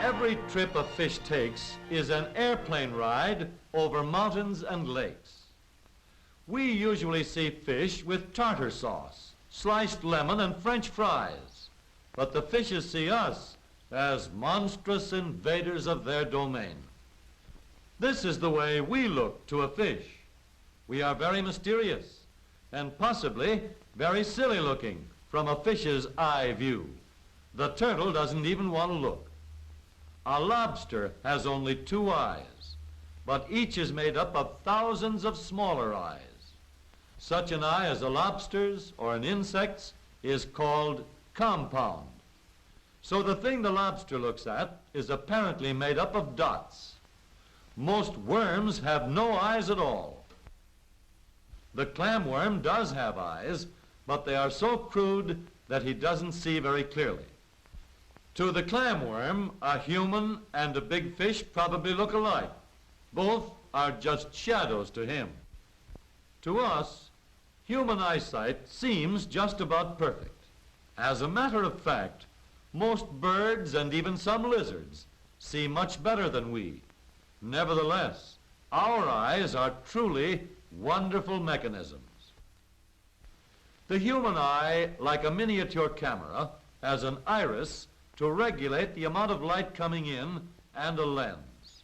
Every trip a fish takes is an airplane ride over mountains and lakes. We usually see fish with tartar sauce, sliced lemon, and French fries, but the fishes see us as monstrous invaders of their domain. This is the way we look to a fish. We are very mysterious and possibly very silly looking from a fish's eye view. The turtle doesn't even want to look. A lobster has only 2 eyes, but each is made up of thousands of smaller eyes. Such an eye as a lobster's or an insect's is called compound. So the thing the lobster looks at is apparently made up of dots. Most worms have no eyes at all. The clamworm does have eyes, but they are so crude that he doesn't see very clearly. To the clamworm, a human and a big fish probably look alike. Both are just shadows to him. To us, human eyesight seems just about perfect. As a matter of fact, most birds and even some lizards see much better than we. Nevertheless, our eyes are truly wonderful mechanisms. The human eye, like a miniature camera, has an iris to regulate the amount of light coming in and a lens.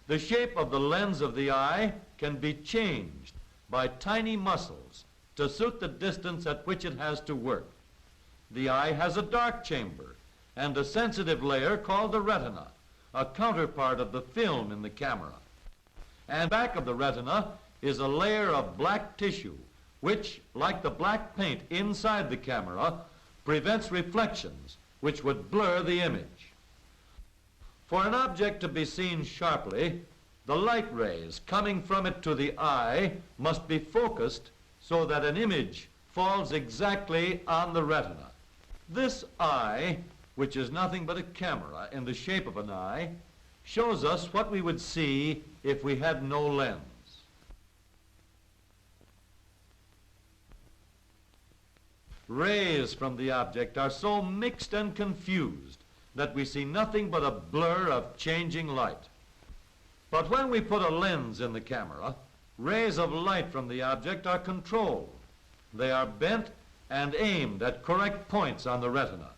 The shape of the lens of the eye can be changed by tiny muscles to suit the distance at which it has to work. The eye has a dark chamber and a sensitive layer called the retina, a counterpart of the film in the camera. And back of the retina is a layer of black tissue, which, like the black paint inside the camera, prevents reflections which would blur the image. For an object to be seen sharply, the light rays coming from it to the eye must be focused so that an image falls exactly on the retina. This eye, which is nothing but a camera in the shape of an eye, shows us what we would see if we had no lens. Rays from the object are so mixed and confused that we see nothing but a blur of changing light. But when we put a lens in the camera, rays of light from the object are controlled. They are bent and aimed at correct points on the retina.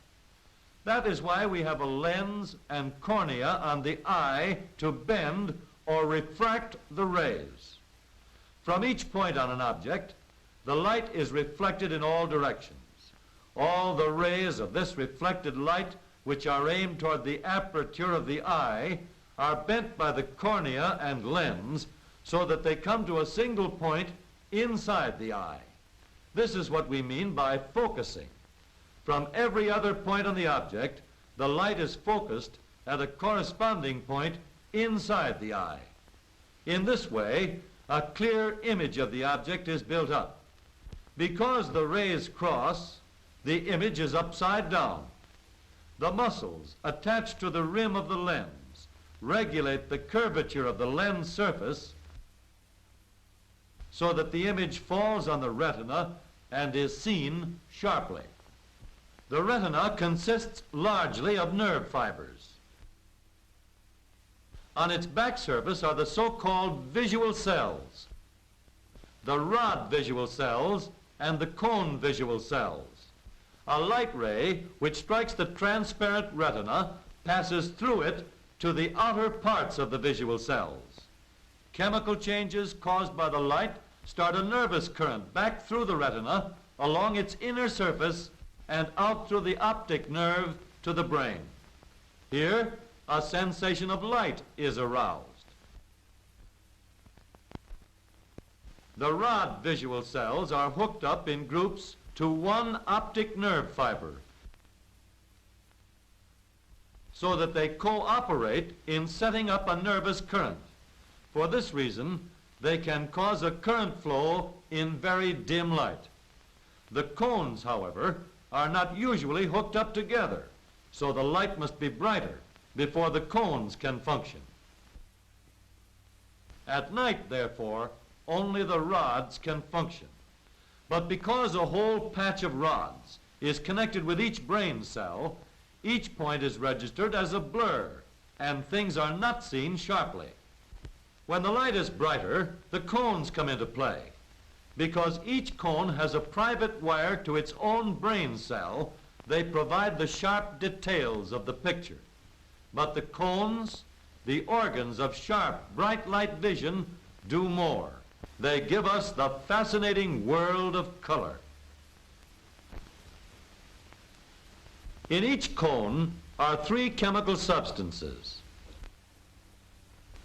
That is why we have a lens and cornea on the eye to bend or refract the rays. From each point on an object, the light is reflected in all directions. All the rays of this reflected light, which are aimed toward the aperture of the eye, are bent by the cornea and lens so that they come to a single point inside the eye. This is what we mean by focusing. From every other point on the object, the light is focused at a corresponding point inside the eye. In this way, a clear image of the object is built up. Because the rays cross, the image is upside down. The muscles attached to the rim of the lens regulate the curvature of the lens surface so that the image falls on the retina and is seen sharply. The retina consists largely of nerve fibers. On its back surface are the so-called visual cells, the rod visual cells and the cone visual cells. A light ray which strikes the transparent retina passes through it to the outer parts of the visual cells. Chemical changes caused by the light start a nervous current back through the retina along its inner surface and out through the optic nerve to the brain. Here, a sensation of light is aroused. The rod visual cells are hooked up in groups to one optic nerve fiber so that they cooperate in setting up a nervous current. For this reason, they can cause a current flow in very dim light. The cones, however, are not usually hooked up together, so the light must be brighter before the cones can function. At night, therefore, only the rods can function. But because a whole patch of rods is connected with each brain cell, each point is registered as a blur and things are not seen sharply. When the light is brighter, the cones come into play, because each cone has a private wire to its own brain cell. They provide the sharp details of the picture. But the cones, the organs of sharp, bright light vision, do more. They give us the fascinating world of color. In each cone are 3 chemical substances.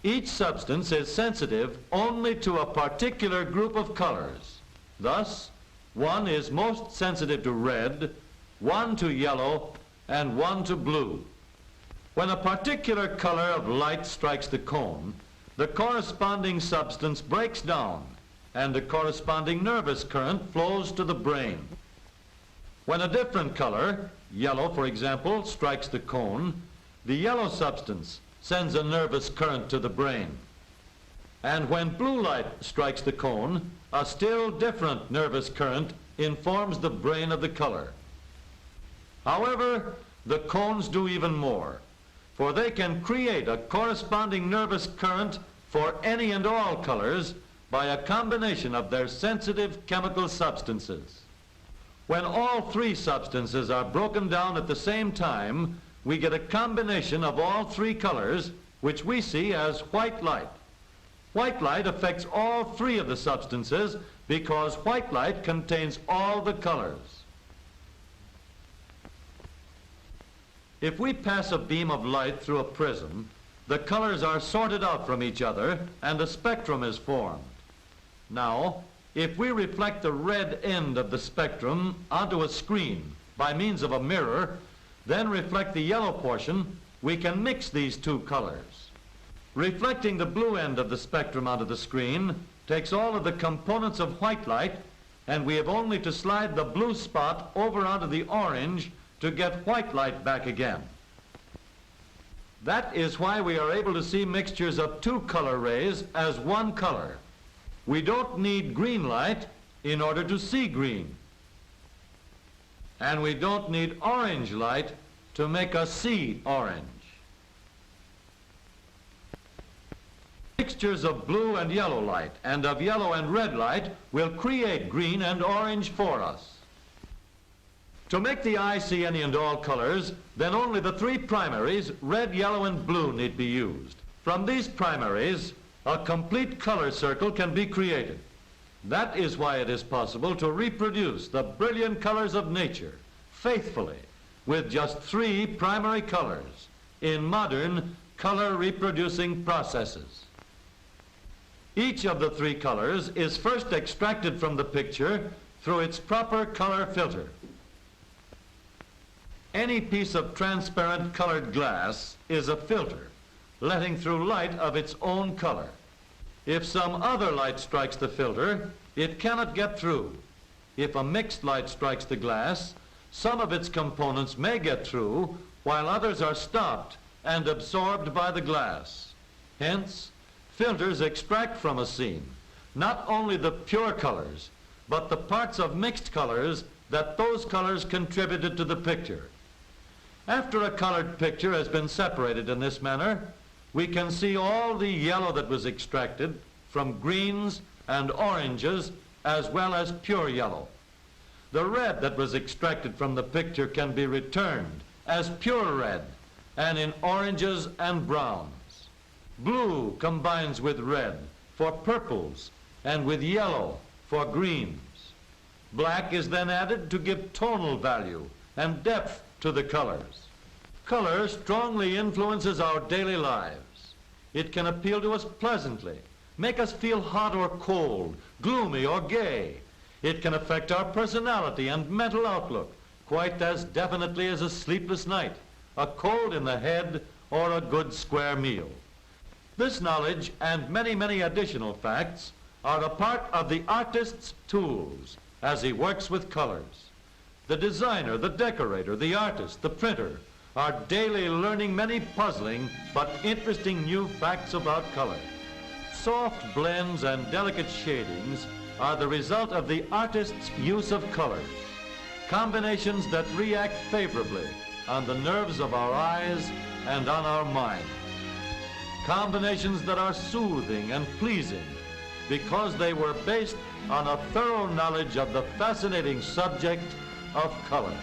Each substance is sensitive only to a particular group of colors. Thus, one is most sensitive to red, one to yellow, and one to blue. When a particular color of light strikes the cone, the corresponding substance breaks down, and the corresponding nervous current flows to the brain. When a different color, yellow for example, strikes the cone, the yellow substance sends a nervous current to the brain. And when blue light strikes the cone, a still different nervous current informs the brain of the color. However, the cones do even more, for they can create a corresponding nervous current for any and all colors by a combination of their sensitive chemical substances. When all 3 substances are broken down at the same time, we get a combination of all 3 colors, which we see as white light. White light affects all 3 of the substances because white light contains all the colors. If we pass a beam of light through a prism, the colors are sorted out from each other and a spectrum is formed. Now, if we reflect the red end of the spectrum onto a screen by means of a mirror, then reflect the yellow portion, we can mix these 2 colors. Reflecting the blue end of the spectrum onto the screen takes all of the components of white light, and we have only to slide the blue spot over onto the orange to get white light back again. That is why we are able to see mixtures of 2 color rays as one color. We don't need green light in order to see green. And we don't need orange light to make us see orange. Mixtures of blue and yellow light and of yellow and red light will create green and orange for us. To make the eye see any and all colors, then only the 3 primaries, red, yellow, and blue, need be used. From these primaries, a complete color circle can be created. That is why it is possible to reproduce the brilliant colors of nature faithfully with just 3 primary colors in modern color reproducing processes. Each of the 3 colors is first extracted from the picture through its proper color filter. Any piece of transparent colored glass is a filter, letting through light of its own color. If some other light strikes the filter, it cannot get through. If a mixed light strikes the glass, some of its components may get through, while others are stopped and absorbed by the glass. Hence, filters extract from a scene not only the pure colors, but the parts of mixed colors that those colors contributed to the picture. After a colored picture has been separated in this manner, we can see all the yellow that was extracted from greens and oranges as well as pure yellow. The red that was extracted from the picture can be returned as pure red and in oranges and browns. Blue combines with red for purples and with yellow for greens. Black is then added to give tonal value and depth to the colors. Color strongly influences our daily lives. It can appeal to us pleasantly, make us feel hot or cold, gloomy or gay. It can affect our personality and mental outlook quite as definitely as a sleepless night, a cold in the head, or a good square meal. This knowledge and many, many additional facts are a part of the artist's tools as he works with colors. The designer, the decorator, the artist, the printer are daily learning many puzzling but interesting new facts about color. Soft blends and delicate shadings are the result of the artist's use of colors, combinations that react favorably on the nerves of our eyes and on our minds. combinations that are soothing and pleasing because they were based on a thorough knowledge of the fascinating subject of color.